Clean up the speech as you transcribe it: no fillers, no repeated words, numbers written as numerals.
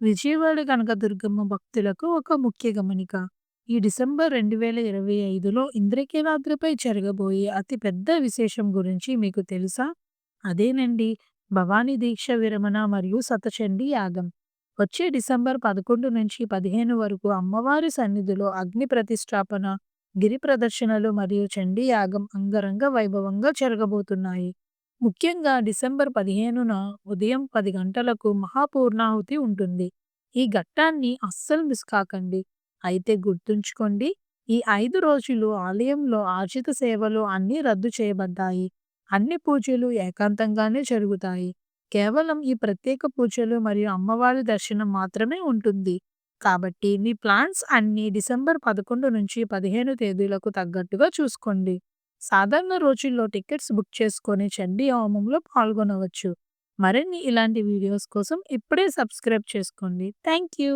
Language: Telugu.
విజయవాడ కనకదుర్గమ్మ భక్తులకు ఒక ముఖ్య గమనిక. ఈ డిసెంబర్ 2025లో ఇంద్రకీలాద్రిపై జరగబోయే అతి పెద్ద విశేషం గురించి మీకు తెలుసా? అదేనండి, భవానీ దీక్ష విరమణ మరియు శతచండీ యాగం. వచ్చే డిసెంబర్ 11 నుంచి 15 వరకు అమ్మవారి సన్నిధిలో అగ్ని ప్రతిష్టాపన, గిరి ప్రదర్శనలు మరియు చండీ యాగం అంగరంగ వైభవంగా జరగబోతున్నాయి. ముఖ్యంగా డిసెంబర్ 15న ఉదయం 10 గంటలకు మహాపూర్ణాహుతి ఉంటుంది. ఈ ఘట్టాన్ని అస్సలు మిస్ కాకండి. అయితే గుర్తుంచుకోండి, ఈ 5 రోజులు ఆలయంలో ఆర్జిత సేవలు అన్నీ రద్దు చేయబడ్డాయి. అన్ని పూజలు ఏకాంతంగానే జరుగుతాయి. కేవలం ఈ ప్రత్యేక పూజలు మరియు అమ్మవారి దర్శనం మాత్రమే ఉంటుంది. కాబట్టి మీ ప్లాన్స్ అన్నీ డిసెంబర్ 11 నుంచి 15 తేదీలకు తగ్గట్టుగా చూసుకోండి. సాధారణ రోజుల్లో టికెట్స్ బుక్ చేసుకొని చండీ హోమంలో పాల్గొనవచ్చు. మరిన్ని ఇలాంటి వీడియోస్ కోసం ఇప్పుడే సబ్స్క్రైబ్ చేసుకోండి. Thank you.